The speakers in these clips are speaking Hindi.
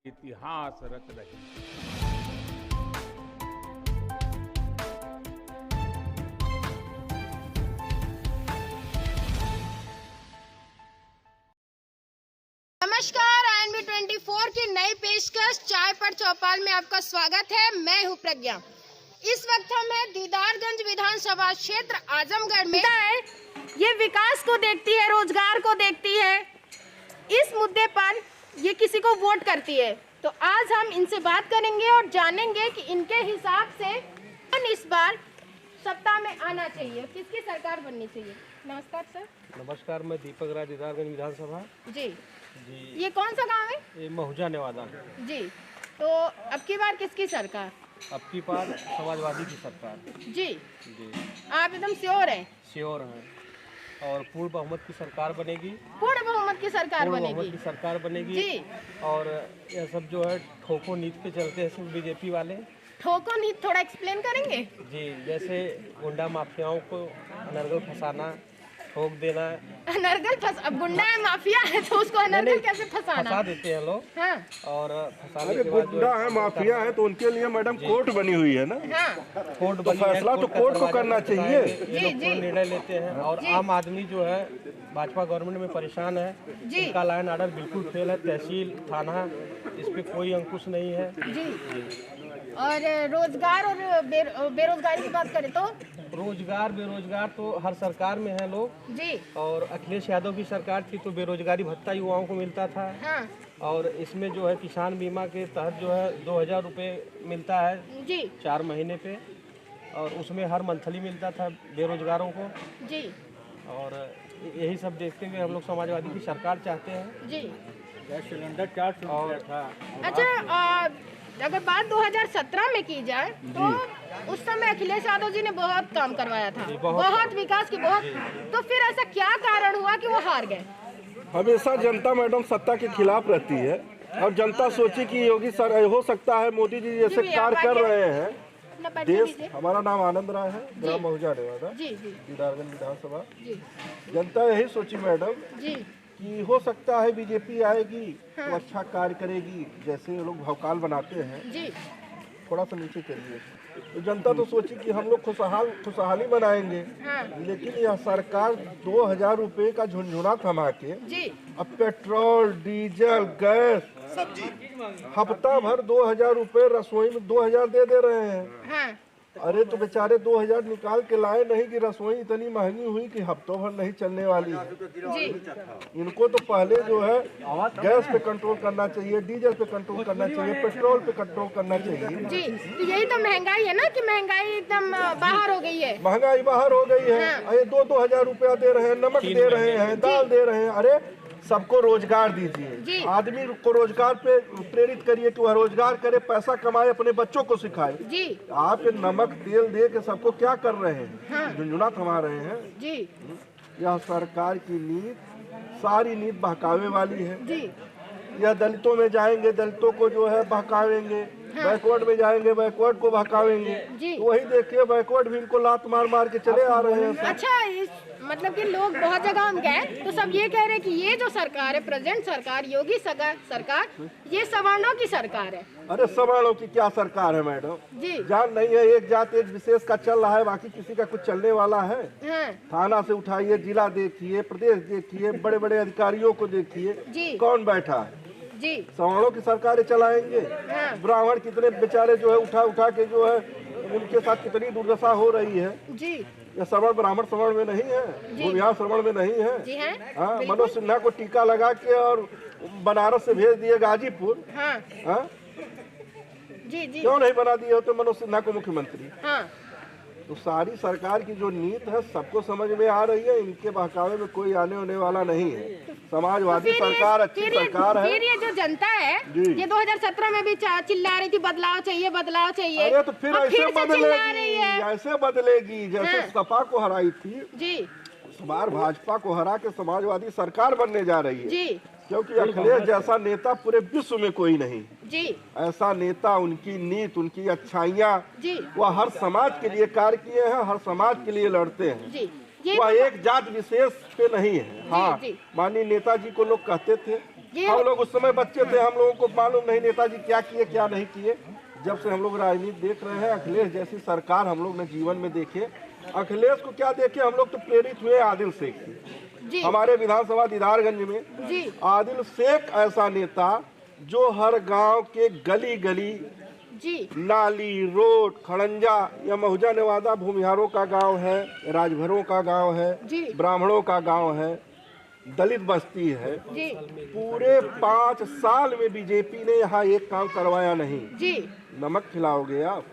इतिहास रच रही है। नमस्कार, INB 24 की नई पेशकश चाय पर चौपाल में आपका स्वागत है। मैं हूं प्रज्ञा। इस वक्त हम हैं दीदारगंज विधानसभा क्षेत्र आजमगढ़ में। ये विकास को देखती है, रोजगार को देखती है, इस मुद्दे पर ये किसी को वोट करती है। तो आज हम इनसे बात करेंगे और जानेंगे कि इनके हिसाब से कौन इस बार सत्ता में आना चाहिए, किसकी सरकार बननी चाहिए। नमस्कार सर। नमस्कार, मैं दीपक राज, दीदारगंज विधानसभा। जी जी, ये कौन सा गांव है? ये महुजा नेवादा। जी, तो अब की बार किसकी सरकार? अब की बार समाजवादी की सरकार। जी जी, आप एकदम श्योर हैं? श्योर हैं। और पूर्ण बहुमत की सरकार बनेगी। पूर्ण बहुमत की सरकार पूर्ण बनेगी। बहुमत की सरकार बनेगी। जी। और यह सब जो है ठोको नीति पे चलते हैं सिर्फ बीजेपी वाले। ठोको नीति थोड़ा एक्सप्लेन करेंगे? जी, जैसे गुंडा माफियाओं को अनर्गल फंसाना, ठोक देना। अब गुंडा है, माफिया है, तो उसको अनर्गल कैसे फंसाना? फंसा देते हैं लोग। हाँ। और फंसाने अरे के बाद गुंडा है, माफिया है, तो उनके लिए मैडम कोर्ट बनी हुई है ना। हाँ। कोर्ट तो फैसला तो कोर्ट को करना चाहिए। ये लोग कोई निर्णय लेते हैं। और आम आदमी जो है भाजपा गवर्नमेंट में परेशान है। जी। इनका लाइन ऑर्डर बिल्कुल फेल है। तहसील, थाना, इस पे कोई अंकुश नहीं है। जी। और रोजगार और बेरोजगारी की बात करें तो? रोजगार बेरोजगार तो हर सरकार में है लोग। जी। और अखिलेश यादव की सरकार थी तो बेरोजगारी भत्ता युवाओं को मिलता था। हाँ। और इसमें जो है किसान बीमा के तहत जो है 2000 रुपये मिलता है। जी। 4 महीने पे। और उसमें हर मंथली मिलता था बेरोजगारों को। जी। और यही सब देखते हुए हम लोग समाजवादी की सरकार चाहते हैं। जी। गैस सिलेंडर 400 था। अच्छा, अगर बात 2017 में की जाए तो उस समय अखिलेश यादव जी ने बहुत काम करवाया था, बहुत विकास की बहुत। तो फिर ऐसा क्या कारण हुआ कि वो हार गए? हमेशा जनता मैडम सत्ता के खिलाफ रहती है और जनता सोची कि योगी सर हो सकता है मोदी जी जैसे कार्य कर रहे हैं देश। हमारा नाम आनंद राय है, ग्राम महुजा नेवादा, दीदारगंज विधानसभा। जनता यही सोची मैडम जी कि हो सकता है बीजेपी आएगी तो अच्छा कार्य करेगी, जैसे ये लोग भौकाल बनाते हैं। जी। थोड़ा सा नीचे चलिए। तो जनता तो सोची कि हम लोग खुशहाली बनाएंगे। हाँ। लेकिन यह सरकार 2000 रुपए का झुनझुना थमा के जी। अब पेट्रोल, डीजल, गैस, सब्जी हफ्ता भर 2000 रुपए, रसोई में 2000 दे रहे हैं। हाँ। अरे तो बेचारे 2000 निकाल के लाए नहीं कि रसोई इतनी महंगी हुई कि हफ्तों भर नहीं चलने वाली है। जी। इनको तो पहले जो है गैस पे कंट्रोल करना चाहिए, डीजल पे कंट्रोल करना चाहिए, पेट्रोल पे कंट्रोल करना चाहिए। जी, तो यही तो महंगाई है ना, कि महंगाई एकदम बाहर हो गई है। महंगाई बाहर हो गई है। अरे 2-2 हजार रुपया दे रहे हैं, नमक दे रहे हैं, दाल दे रहे हैं। अरे सबको रोजगार दीजिए, आदमी को रोजगार पे प्रेरित करिए कि वह रोजगार करे, पैसा कमाए, अपने बच्चों को सिखाए। जी। आप नमक तेल दे के सबको क्या कर रहे हैं? झुनझुना थमा रहे हैं। जी। यह सरकार की नीति, सारी नीति बहकावे वाली है। जी। यह दलितों में जाएंगे, दलितों को जो है बहकावेंगे। बैकवर्ड में जाएंगे, बैकवर्ड को बहकावेंगे। तो वही देखिए, बैकवर्ड भी इनको लात मार मार के चले आ रहे हैं। अच्छा, मतलब कि लोग बहुत जगह हम गए तो सब ये कह रहे हैं कि ये जो सरकार है, प्रेजेंट सरकार, योगी सरकार, ये सवर्णों की सरकार है। अरे सवर्णों की क्या सरकार है मैडम? जी। जान नहीं है, एक जात एक विशेष का चल रहा है, बाकी किसी का कुछ चलने वाला है? हाँ। थाना से उठाइए, जिला देखिए, प्रदेश देखिए, बड़े बड़े अधिकारियों को देखिए, कौन बैठा है? जी। सवर्णों की सरकारें चलाएंगे। ब्राह्मण कितने बेचारे जो है उठा के जो है उनके साथ कितनी दुर्दशा हो रही है। जी। यह सवर्ण ब्राह्मण सवर्ण में नहीं है, भूमिहार सवर्ण में नहीं है। जी है। हाँ, मनोज सिन्हा को टीका लगा के और बनारस से भेज दिए गाजीपुर। हाँ। हाँ? जी। जी। क्यों नहीं बना दिए होते मनोज सिन्हा को मुख्यमंत्री? हाँ। तो सारी सरकार की जो नीति है सबको समझ में आ रही है। इनके बहकावे में कोई आने होने वाला नहीं है। समाजवादी सरकार अच्छी सरकार है। फिर ये जो जनता है, ये 2017 में भी चिल्ला रही थी बदलाव चाहिए, बदलाव चाहिए। अरे तो फिर ऐसे बदलेगी, ऐसे बदलेगी जैसे सपा को हराई थी। जी। इस बार भाजपा को हरा के समाजवादी सरकार बनने जा रही है। जी। क्योंकि अखिलेश जैसा नेता पूरे विश्व में कोई नहीं। जी। ऐसा नेता, उनकी नीति, उनकी अच्छाइयाँ, जी। वह हर समाज के लिए कार्य किए हैं, हर समाज के लिए लड़ते हैं। जी। वह एक जात विशेष पे नहीं है। हाँ, माननीय नेताजी को लोग कहते थे हम लोग उस समय बच्चे थे, हम लोगों को मालूम नहीं नेताजी क्या किए क्या नहीं किए। जब से हम लोग राजनीति देख रहे हैं, अखिलेश जैसी सरकार हम लोग ने जीवन में देखे। अखिलेश को क्या देखे, हम लोग तो प्रेरित हुए आदिल शेख से। हमारे विधानसभा दीदारगंज में आदिल शेख ऐसा नेता जो हर गांव के गली गली नाली रोड खड़ंजा या महुजा नेवादा भूमिहारों का गांव है, राजभरों का गांव है, ब्राह्मणों का गांव है, दलित बस्ती है। पूरे 5 साल में बीजेपी ने यहाँ एक काम करवाया नहीं। नमक खिलाओगे आप,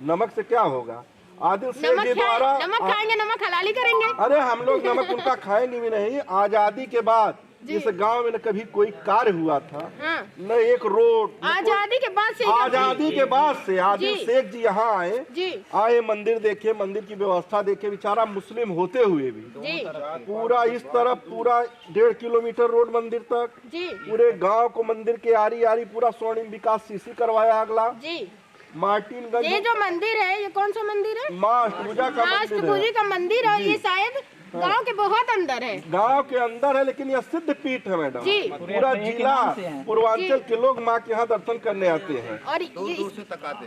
नमक से क्या होगा? आदिल शेख जी द्वारा नमक खाएंगे, नमक हलाली करेंगे। अरे हम लोग नमक उनका खाएंगे भी नहीं। आजादी के बाद इस गांव में न कभी कोई कार्य हुआ था, न एक रोड। आजादी के बाद से आदिल शेख जी यहाँ आए, मंदिर देखे, मंदिर की व्यवस्था देखे। बेचारा मुस्लिम होते हुए भी पूरा इस तरफ पूरा 1.5 किलोमीटर रोड मंदिर तक, पूरे गांव को मंदिर के आरी आरी पूरा स्वर्णिम विकास सीसी करवाया। अगला मार्टिनगंज, ये जो मंदिर है, ये कौन सा मंदिर है? माँ अष्टभुजा का मंदिर है। ये शायद गांव के बहुत अंदर है। गांव के अंदर है, लेकिन यह सिद्ध पीठ है मैडम। पूरा जिला पूर्वांचल के लोग माँ के यहाँ दर्शन करने आते हैं। और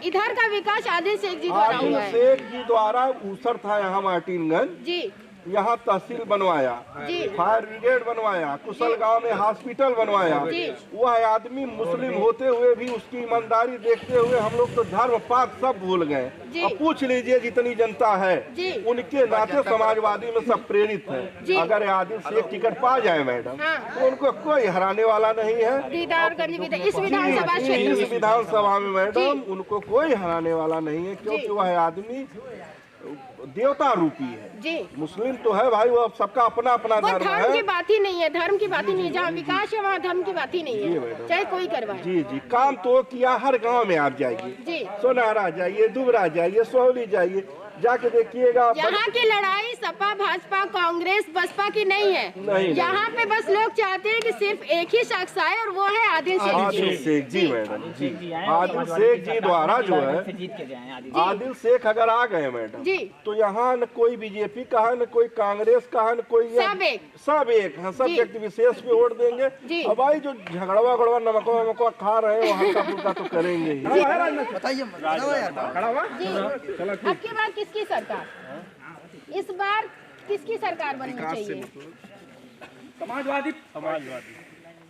इधर का विकास आदिल शेख जी द्वारा हुआ है। आदिल शेख जी द्वारा ऊसर था यहाँ मार्टिनगंज, यहाँ तहसील बनवाया, फायर ब्रिगेड बनवाया, कुशल गांव में हॉस्पिटल बनवाया। वह आदमी मुस्लिम होते हुए भी उसकी ईमानदारी देखते हुए हम लोग तो धर्म पात सब भूल गए। अब पूछ लीजिए जितनी जनता है उनके नाते समाजवादी में सब प्रेरित है। अगर आदिल शेख टिकट पा जाए मैडम तो उनको कोई हराने वाला नहीं है। इस विधानसभा में मैडम उनको कोई हराने वाला नहीं है, क्योंकि वह आदमी देवता रूपी है। मुस्लिम तो है भाई, वो सबका अपना अपना धर्म है। धर्म की बात ही नहीं है, धर्म की बात ही नहीं है। जहाँ विकास है वहाँ धर्म की बात ही नहीं है, चाहे कोई करवाए। जी काम तो किया। हर गांव में आप जाइए, सोनारा जाइए, दुबरा जाइए, सोहली जाइए, जाके देखिएगा। यहाँ की लड़ाई सपा भाजपा कांग्रेस बसपा की नहीं है। यहाँ पे बस लोग चाहते हैं कि सिर्फ एक ही शख्स आए और वो है आदिल शेख जी। मैडम जी आदिल शेख जी द्वारा जो है, आदिल शेख अगर आ गए मैडम तो यहाँ न कोई बीजेपी का है, न कोई कांग्रेस का है, न कोई सब एक है। सब व्यक्ति विशेष पे वोट देंगे। अब भाई जो झगड़वा नमकवा खा रहे हैं वो हल्का फुल्का तो करेंगे ही। किसकी सरकार, इस बार किसकी सरकार बननी चाहिए? समाजवादी।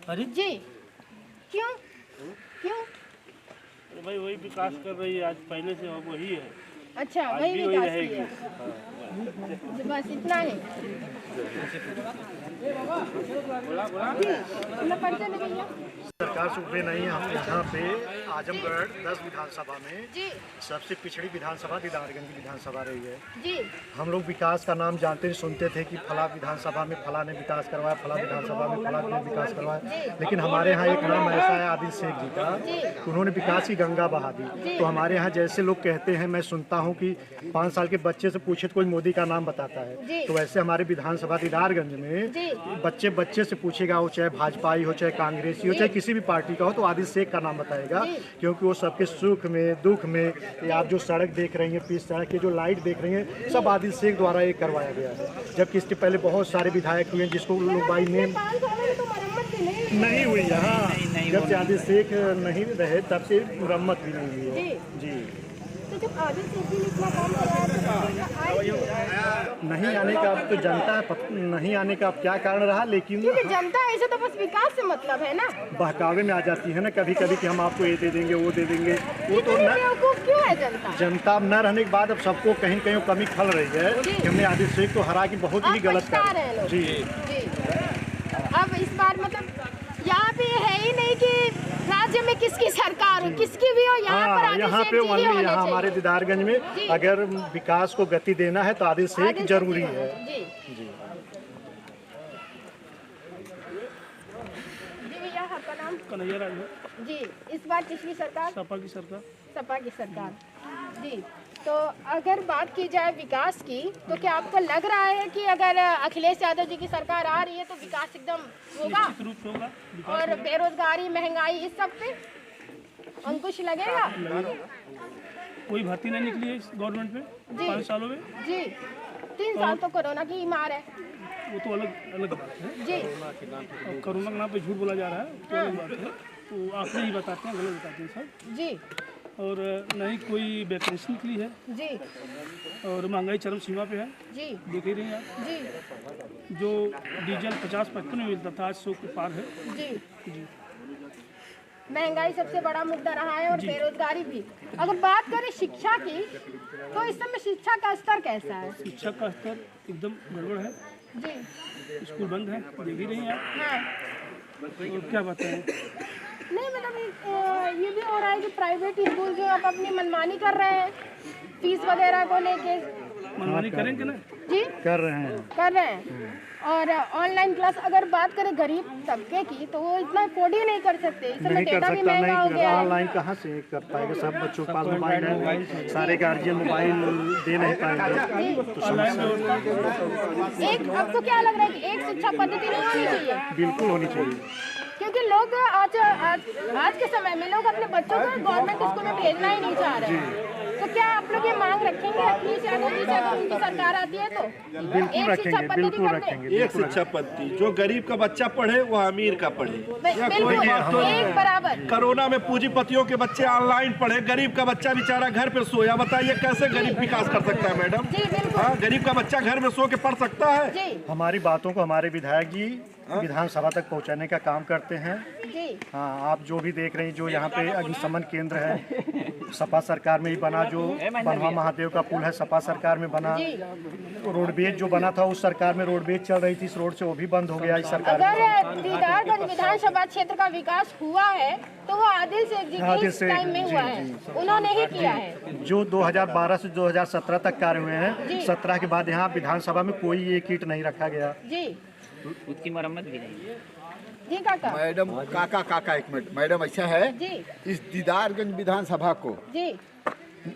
अरे जी क्यों भाई वही विकास कर रही है, आज पहले से वही है। अच्छा, वही विकास है, बस इतना है। सरकार सूबे नहीं है। हम यहाँ पे आजमगढ़ 10 विधानसभा में सबसे पिछड़ी विधानसभा दीदारगंज की विधानसभा रही है। हम लोग विकास का नाम जानते सुनते थे कि फला विधानसभा में फला ने विकास करवाया, फला विधानसभा में फला ने विकास करवाया, लेकिन हमारे यहाँ एक नाम ऐसा है आदिल शेख जी का, उन्होंने विकास की गंगा बहा दी। तो हमारे यहाँ जैसे लोग कहते हैं, मैं सुनता हूँ कि 5 साल के बच्चे से पूछे तो कोई मोदी का नाम बताता है, तो वैसे हमारे विधानसभा दीदारगंज में बच्चे से पूछेगा, वो चाहे भाजपाई हो, चाहे कांग्रेसी हो, चाहे किसी भी पार्टी का हो, तो आदिल शेख का नाम बताएगा। क्योंकि वो सबके सुख में दुख में, ये आप जो सड़क देख रही हैं, पिच सड़क के जो लाइट देख रही हैं, सब आदिल शेख द्वारा ये करवाया गया है। जबकि इसके पहले बहुत सारे विधायक हुए हैं जिसको लोग बाई नेम नहीं हुई है। जब से आदिल शेख नहीं रहे तब से मुरम्मत भी नहीं हुई है। जी तो जब आदिल शेख जी ने इतना काम कराया नहीं आने का, अब तो जनता नहीं आने का अब क्या कारण रहा, लेकिन जनता ऐसे तो बस विकास से मतलब है ना, बहकावे में आ जाती है ना कभी कभी कि हम आपको ये दे देंगे वो दे देंगे। वो तो क्यों है जनता न रहने के बाद अब सबको कहीं कहीं कमी खल रही है कि हमने आदिल शेख को हरा के बहुत ही गलत कर। जी अब इस बार मतलब यहाँ पे है ही नहीं कि राज्य में किसकी सरकार हो, किसकी भी हो, यहाँ पे ओनली यहाँ हमारे दीदारगंज में अगर विकास को गति देना है तो आदिल शेख जरूरी है। जी भैया, आपका नाम? कन्हैया राज जी। इस बार किसकी सरकार? सपा की सरकार। सपा की सरकार। जी, तो अगर बात की जाए विकास की, तो क्या आपको लग रहा है कि अगर अखिलेश यादव जी की सरकार आ रही है तो विकास एकदम होगा? निश्चित रूप से होगा। और बेरोजगारी, महंगाई, इस सब पे अंकुश लगेगा? कोई भर्ती नहीं निकली है इस गवर्नमेंट में 5 सालों में। जी 3 साल तो कोरोना की ही मार है। वो तो अलग अलग बात है। जी और कोरोना के नाम पे झूठ बोला जा रहा है तो अलग बात है, तो आंकड़े ही बताते हैं, गलत बताते हैं सब। जी और न ही कोई वैकेंसी निकली है जी और महंगाई चरम सीमा पे है, जी देख ही रहे हैं आप। जी जो डीजल 50-55 में मिलता था आज 100 के पार है। जी जी महंगाई सबसे बड़ा मुद्दा रहा है और बेरोजगारी भी। अगर बात करें शिक्षा की तो इस समय शिक्षा का स्तर कैसा है? शिक्षा का स्तर एकदम गड़बड़ है, जी स्कूल बंद है, देख ही रही हैं आप। हाँ और क्या बताएं, नहीं मतलब ये भी हो रहा है कि प्राइवेट स्कूल जो आप अपनी मनमानी कर रहे हैं फीस वगैरह को लेके। मनमानी करेंगे ना? जी कर रहे हैं। कर रहे हैं। और ऑनलाइन क्लास अगर बात करें गरीब तबके की तो वो इतना अफोर्ड ही नहीं कर सकते। इस समय नहीं कर डेटा भी सकता, महंगा हो नहीं गया है। ऑनलाइन कहाँ से कर पाएगा, सब बच्चों के पास मोबाइल है, सारे गार्जियन मोबाइल दे नहीं पाएंगे। ऑनलाइन व्यवस्था एक आपको क्या लग रहा है कि एक शिक्षा पद्धति नहीं होनी चाहिए? बिल्कुल होनी चाहिए। क्योंकि लोग आज के समय में लोग अपने बच्चों को गवर्नमेंट स्कूल में भेजना ही नहीं चाह रहे हैं। तो क्या आप लोग ये मांग रखेंगे अपनी से अगर उनकी सरकार आती है तो बिल्कुल एक शिक्षा रखेंगे, पद्धति बिल्कुल कर दें? रखेंगे। एक शिक्षा पद्धति, जो गरीब का बच्चा पढ़े वो अमीर का पढ़े। या कोई बिल्कुल बात तो नहीं एक है। बराबर। कोरोना में पूंजीपतियों के बच्चे ऑनलाइन पढ़े, गरीब का बच्चा बेचारा घर पे सोया। बताइए कैसे गरीब विकास कर सकता है मैडम? जी बिल्कुल। हाँ, गरीब का बच्चा घर में सो के पढ़ सकता है? जी हमारी बातों को हमारे विधायक जी विधानसभा तक पहुंचाने का काम करते हैं। जी हाँ, आप जो भी देख रहे हैं, जो यहाँ पे अग्निशमन केंद्र है सपा सरकार में ही बना, जो बनवा महादेव का पुल है सपा सरकार में बना, जी रोडवेज जो बना था उस सरकार में रोडवेज चल रही थी, इस रोड से वो भी बंद हो गया इस सरकार में। अगर दीदारगंज विधानसभा क्षेत्र का विकास हुआ है तो वो आदिल शेख जी के आदिल इस शेख, टाइम में जी, हुआ है, उन्होंने ही किया है। जो 2012 से 2017 तक कार्य हुए हैं, 17 के बाद यहाँ विधानसभा में कोई एक ईंट नहीं रखा गया। जी उसकी मरम्मत भी नहीं। जी काका मैडम काका एक मिनट मैडम, ऐसा है जी इस दीदारगंज विधानसभा को जी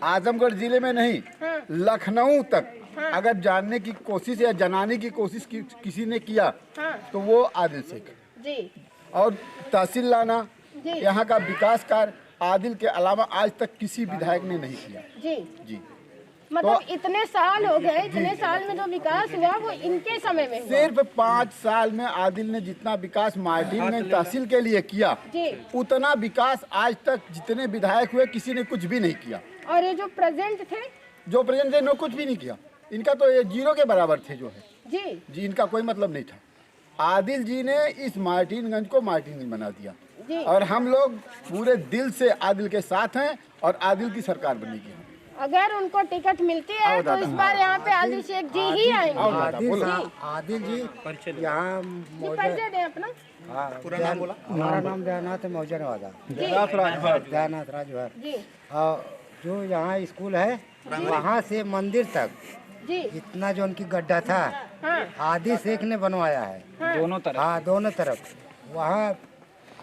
आजमगढ़ जिले में नहीं हाँ लखनऊ तक अगर जानने की कोशिश या जनाने की कोशिश किसी ने किया हाँ तो वो आदिल शेख। जी और तहसील लाना, जी यहाँ का विकास कार्य आदिल के अलावा आज तक किसी विधायक ने नहीं किया। जी जी मतलब इतने साल हो गए, इतने साल में जो विकास हुआ वो इनके समय में हुआ। सिर्फ 5 साल में आदिल ने जितना विकास मार्टिनगंज तहसील के लिए किया जी उतना विकास आज तक जितने विधायक हुए किसी ने कुछ भी नहीं किया। और ये जो प्रेजेंट थे जो प्रेजेंट ने कुछ भी नहीं किया, इनका तो ये जीरो के बराबर थे जो है जी जी, इनका कोई मतलब नहीं था। आदिल जी ने इस मार्टिनगंज को मार्टिनगंज बना दिया जी और हम लोग पूरे दिल से आदिल के साथ हैं और आदिल की सरकार बनेगी। अगर उनको टिकट मिलती है तो इस बार यहाँ पे आदिल शेख जी ही आएंगे। आदिल जी यहाँ जी परिचय दें अपना। पूरा नाम बोला। हमारा नाम दयानाथ मौजा नवादा, दयानाथ राजभर। जी और जो यहाँ स्कूल है वहाँ से मंदिर तक जी इतना जो उनकी गड्ढा था हाँ आदिल शेख ने बनवाया है। दोनों तरफ हाँ दोनों तरफ। वहाँ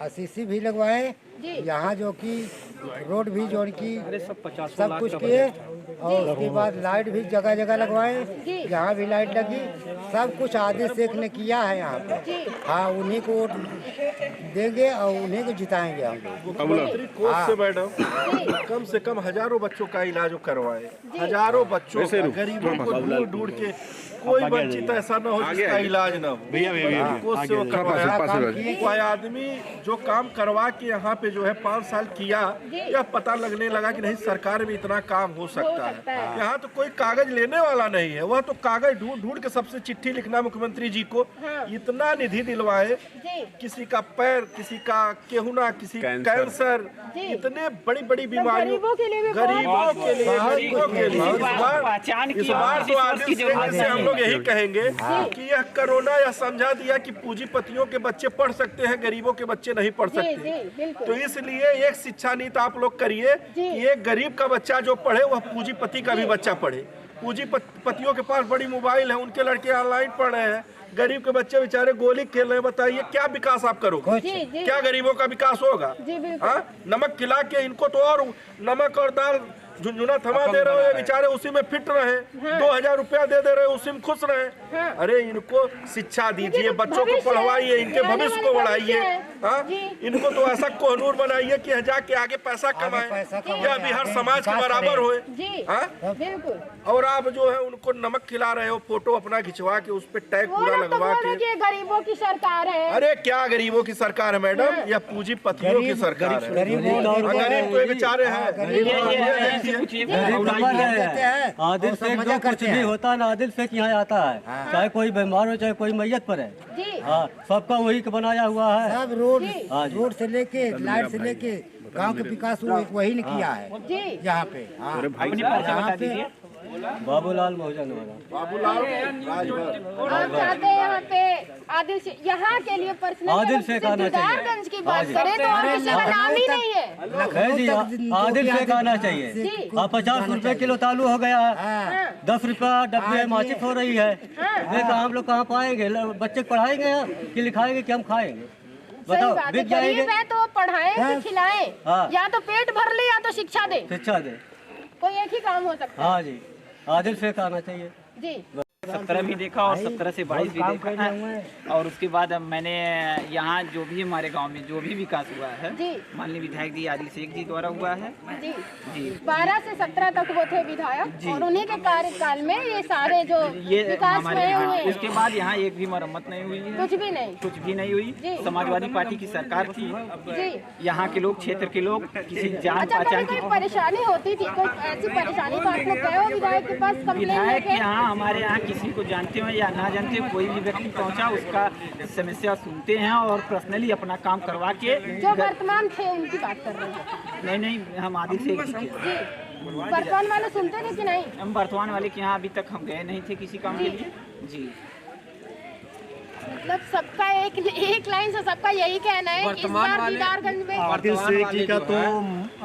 आशीसी भी लगवाए, जी यहाँ जो कि रोड भी जो की सब सब कुछ किए और उसके बाद लाइट भी जगह जगह लगवाए, जी यहाँ भी लाइट लगी, सब कुछ आदिल शेख ने किया है यहाँ पे। जी हाँ उन्हीं को वोट देंगे और उन्हीं को जिताएंगे हम लोग। मुख्यमंत्री कोष से मैडम कम से कम हजारों बच्चों का इलाज करवाए, हजारों बच्चों का, गरीबों को ढूंढ ढूंढ के कोई वंचित ऐसा न हो जिसका इलाज न हो। कोष से वो करवाया। कोई आदमी जो काम करवा के यहाँ पे जो है 5 साल किया, यह पता लगने लगा कि नहीं सरकार में इतना काम हो सकता है। यहाँ तो कोई कागज लेने वाला नहीं है, वह तो कागज ढूंढ ढूंढ के सबसे चिट्ठी लिखना मुख्यमंत्री जी को। इतना निधि दिलवाए, किसी का पैर, किसी का केहुना, किसी कैंसर, इतने बड़ी बड़ी बीमारियों गरीबों के लिए भी गरीबों के लिए इस बार तो आदिल शेख से हम लोग यही कहेंगे कि यह कोरोना यह समझा दिया कि पूंजीपतियों के बच्चे पढ़ सकते हैं, गरीबों के बच्चे नहीं पढ़ जी सकते। बिल्कुल। तो इसलिए एक शिक्षा नीति आप लोग करिए कि एक गरीब का बच्चा जो पढ़े वह पूंजीपति का भी बच्चा पढ़े। पूंजीपतियों के पास बड़ी मोबाइल है, उनके लड़के ऑनलाइन पढ़ रहे हैं, गरीब के बच्चे बेचारे गोली खेल रहे हैं। बताइए क्या विकास आप करोगे? जी जी क्या गरीबों का विकास होगा? जी बिल्कुल। हाँ, नमक खिला के इनको तो और नमक और दाल झुंझुना थमा दे रहे हो, ये बेचारे उसी में फिट रहे। 2000 रुपया दे रहे हो, उसी में खुश रहे। अरे इनको शिक्षा दीजिए, बच्चों को पढ़वाइए, इनके भविष्य को बढ़ाइए। इनको तो ऐसा कोहनूर बनाइए कि जाके आगे पैसा कमाए, या बिहार समाज के बराबर होए। और आप जो है उनको नमक खिला रहे हो, फोटो अपना खिंचवा के उस पर टैग पूरा लगवा के। गरीबों की सरकार है। अरे क्या गरीबों की सरकार है मैडम, यह पूंजीपतियों की सरकार है। गरीब तो ये बेचारे हैं। आदिल शेख जो कुछ भी होता है ना, आदिल शेख यहाँ आता है, चाहे कोई बीमार हो चाहे कोई मैयत पर है। हाँ, सबका वही बनाया हुआ है। सब रोड से लेके लाइट से लेके गांव के विकास वही ने किया है यहाँ पे। यहाँ पे बाबूलाल मौजन वाला। बाबूलाल आप चाहते हैं यहाँ पे आदिल से, यहाँ के लिए पर्सनल आदिल शेख आना चाहिए। दीदारगंज की बात करें तो और किसी का नाम ही नहीं है जी, आदिल शेख आना चाहिए। 50 रुपए किलो तालू हो गया है, 10 रुपया डब्बे माचिस हो रही है। देखा हम लोग कहाँ पाएंगे, बच्चे पढ़ाएंगे कि लिखाएंगे कि हम खाएंगे? बताओ, बिक जाएंगे तो पढ़ाएं खिलाएं, या तो पेट भर ले या तो शिक्षा दे। कोई एक ही काम हो सकता है। हाँ जी, आदिल शेख आना चाहिए जी। 17 भी देखा और 17 से 22 भी देखा है। और उसके बाद अब मैंने यहाँ जो भी हमारे गांव में जो भी विकास हुआ है, माननीय विधायक जी आदिल शेख जी द्वारा हुआ है जी। 12 से 17 तक वो थे विधायक, और उन्हीं के कार्यकाल में ये सारे जो विकास हुए हैं। उसके बाद यहाँ एक भी मरम्मत नहीं हुई है, कुछ भी नहीं हुई। समाजवादी पार्टी की सरकार थी, यहाँ के लोग, क्षेत्र के लोग किसी जान पहचान की परेशानी होती थी, कोई ऐसी परेशानी तो आप लोग गए हो विधायक के पास कंप्लेंट? विधायक यहाँ हमारे यहाँ किसी को जानते हो या ना जानते हो, कोई भी व्यक्ति पहुंचा उसका समस्या सुनते हैं और पर्सनली अपना काम करवा के। जो वर्तमान थे उनकी बात कर रहे हैं? नहीं, हम आदिल शेख जी के। वर्तमान वाले सुनते थे कि नहीं? हम वर्तमान वाले के यहाँ अभी तक हम गए नहीं थे किसी काम के लिए जी। मतलब सबका एक लाइन से सबका यही कहना है इस बार दीदारगंज में आदिल शेख जी का तो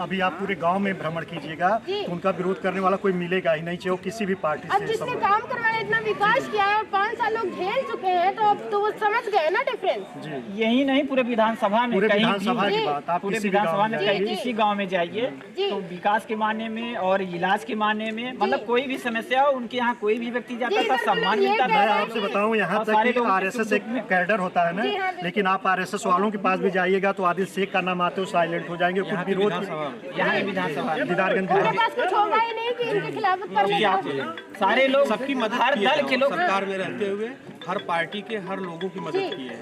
अभी आप पूरे गांव में भ्रमण कीजिएगा तो उनका विरोध करने वाला कोई मिलेगा ही नहीं, चाहे वो किसी भी पार्टी अब जिसने काम करवाया, इतना विकास किया है और 5 साल लोग झेल चुके हैं, तो अब तो वो समझ गए ना डिफरेंस। यही नहीं, पूरे विधानसभा में, पूरे विधानसभा की बात, आप पूरे विधानसभा में कहीं किसी गाँव में जाइए तो विकास के मायने में और इलाज के मायने में, मतलब कोई भी समस्या हो उनके यहाँ कोई भी व्यक्ति जाता था, सम्मान मिलता था। मैं आपसे बताऊं, यहाँ तक कि RSS एक कैडर होता है ना, लेकिन आप RSS वालों के पास भी जाइएगा तो आदिल शेख का नाम आते हो साइलेंट हो जाएंगे। कुछ विरोध यहाँ विधानसभा दीदारगंज कुछ होगा ही नहीं कि इनके खिलाफत करने का। सारे लोग, सबकी मदद, हर दल के लोग सरकार में रहते हुए हर पार्टी के हर लोगों की मदद की है।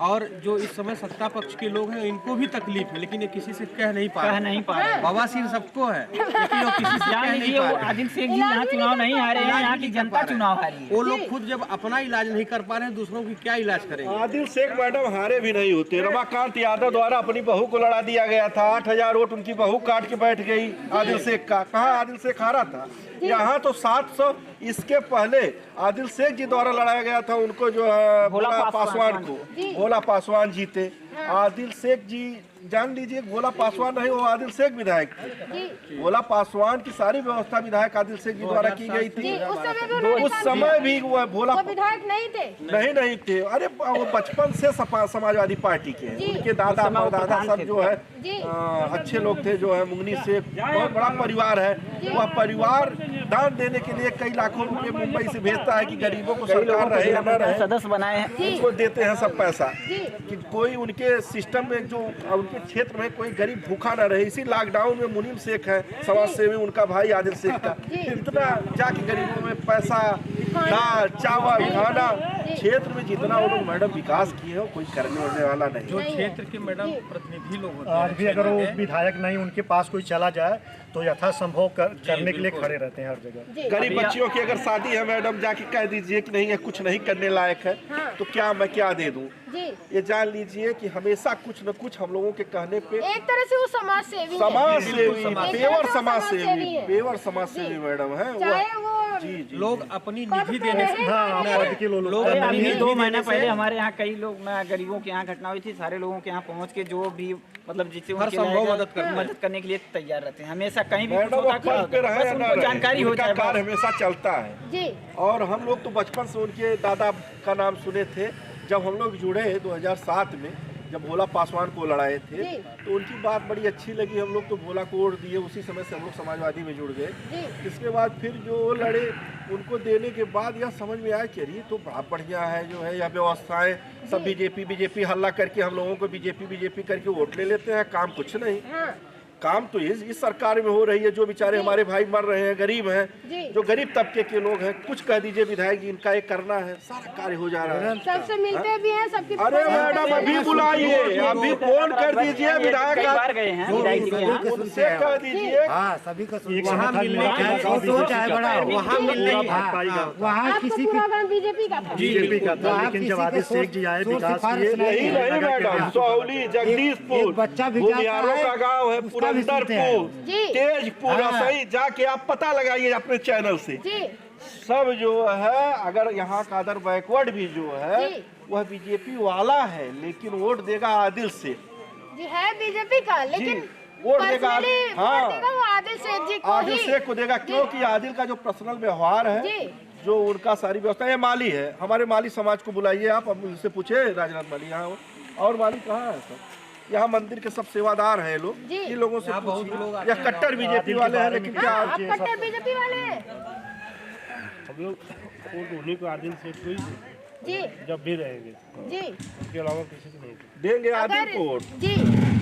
और जो इस समय सत्ता पक्ष के लोग हैं इनको भी तकलीफ है, लेकिन ये किसी से कह नहीं पा रहे। बवासीर सबको है, लेकिन वो किसी से कह नहीं पा रहे। आदिल शेख जी यहाँ चुनाव नहीं हारे हैं, यहाँ की जनता चुनाव हारी है। वो लोग खुद जब अपना इलाज नहीं कर पा रहे हैं, दूसरों की क्या इलाज करेंगे? आदिल शेख मैडम हारे भी नहीं होते। रमाकांत यादव द्वारा अपनी बहू को लड़ा दिया गया था, 8000 वोट उनकी बहू काट के बैठ गई आदिल शेख का। कहाँ आदिल शेख हारा था? यहाँ तो 700 इसके पहले आदिल शेख जी द्वारा लड़ाया गया था उनको, जो है भोला पासवान को, भोला पासवान जीते। आदिल शेख जी जान लीजिए, भोला पासवान नहीं, वो आदिल शेख विधायक थे। भोला पासवान की सारी व्यवस्था विधायक आदिल शेख जी द्वारा की गई थी। उस समय भी वो भोला विधायक नहीं थे, नहीं थे। अरे वो बचपन से समाजवादी पार्टी के हैं, उनके दादा परदादा सब जो है अच्छे लोग थे। जो है मुंगनी से बहुत बड़ा परिवार है, वह परिवार दान देने के लिए कई लाखों रुपए मुंबई से भेजता है कि गरीबों को सरकार रहे या न रहे, सदस्य बनाए हैं, उनको देते हैं सब पैसा कि कोई उनके सिस्टम में, जो उनके क्षेत्र में कोई गरीब भूखा न रहे। इसी लॉकडाउन में मुनीम शेख है समाज सेवी, उनका भाई आदिल शेख का, इतना जाके गरीबों में पैसा, दाल, चावल, खाना, क्षेत्र में जितना वो लोग मैडम विकास किए हो कोई करने वाले वाला नहीं। जो क्षेत्र के मैडम प्रतिनिधि लोग होते आज भी अगर वो विधायक नहीं, उनके पास कोई चला जाए तो यथासंभव करने के लिए खड़े रहते हैं हर जगह। गरीब बच्चियों की अगर शादी है मैडम, जाके कह दीजिए कि नहीं है, कुछ नहीं करने लायक है, तो क्या मैं क्या दे दूं? ये जान लीजिए कि हमेशा कुछ न कुछ हम लोगों के कहने पे एक तरह से वो समाज सेवी, पेवर समाज सेवी मैडम है वो। जी लोग अपनी निधि देने से, अभी 2 महीना पहले हमारे यहाँ कई लोग, गरीबों के यहाँ घटना हुई थी, सारे लोगों के यहाँ पहुँच के जो भी मतलब जिससे मदद करने के लिए तैयार रहते हैं। हमेशा कहीं भी जानकारी हो जाए, कार्य हमेशा चलता है। और हम लोग तो बचपन से उनके दादा का नाम सुने थे। जब हम लोग जुड़े 2007 में जब भोला पासवान को लड़ाए थे तो उनकी बात बड़ी अच्छी लगी, हम लोग तो भोला को वोट दिए, उसी समय से हम लोग समाजवादी में जुड़ गए। इसके बाद फिर जो लड़े उनको देने के बाद यह समझ में आया कि अरे तो बड़ा बढ़िया है जो है यह व्यवस्थाएं, सब बीजेपी हल्ला करके हम लोगों को बीजेपी करके वोट ले लेते हैं, काम कुछ नहीं। काम तो इस सरकार में हो रही है। जो बेचारे हमारे भाई मर रहे हैं, गरीब हैं, जो गरीब तबके के लोग हैं, कुछ कह दीजिए विधायक जी इनका एक करना है, सारा कार्य हो जा रहा है। सबसे मिलते भी हैं सबकी। अरे मैडम अभी बुलाइए, अभी फोन कर दीजिए विधायक गए हैं, उनसे कह दीजिए। सभी का वहाँ मिलने का सोच है बड़ा, वहाँ मिलने वहाँ किसी बीजेपी का था, लेकिन जब आदिल शेख जी आए विकास किए। नहीं मैडम, सोहली, जगदीशपुर, बच्चा भूमियारों का गाँव है, पुरंदरपुर, तेजपुर, सही जाके आप पता लगाइए अपने चैनल से। सब जो है अगर यहाँ कादर बैकवर्ड भी जो है वह बीजेपी वाला है, लेकिन वोट देगा आदिल से जी, है बीजेपी का, लेकिन वोट देगा आदिल शेख जी को, आदिल शेख को देगा, क्योंकि आदिल का जो पर्सनल व्यवहार है, जो उनका सारी व्यवस्था, ये माली है, हमारे माली समाज को बुलाइए आप, अब उनसे पूछे राजनाथ माली यहाँ और माली कहाँ है सब, यहाँ मंदिर के सब सेवादार हैं लोग, इन लोगों से पूछिए। यह कट्टर बीजेपी वाले हैं, लेकिन क्या कट्टर बीजेपी वाले हैं हम लोग वोट उन्हीं को आदिल शेख को ही जी, जब भी रहेंगे जी, उसके अलावा किसी को नहीं देंगे आदिल को वोट जी।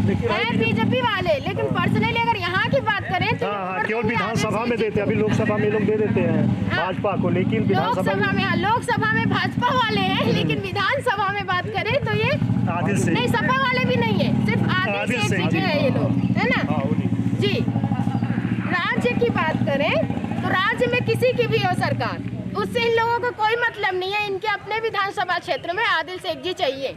है बीजेपी वाले, लेकिन पर्सनली अगर यहाँ की बात करें तो केवल विधानसभा में देते हैं, अभी लोकसभा में लोग दे देते हैं भाजपा को, लेकिन लोकसभा में भाजपा वाले हैं, लेकिन विधानसभा में बात करें तो ये आदिल शेख नहीं, सपा वाले भी नहीं है, सिर्फ आदिल शेख जी है ये लोग, है ना जी। राज्य की बात करें तो राज्य में किसी की भी हो सरकार, उससे इन लोगों को कोई मतलब नहीं है, इनके अपने विधानसभा क्षेत्र में आदिल शेख जी चाहिए।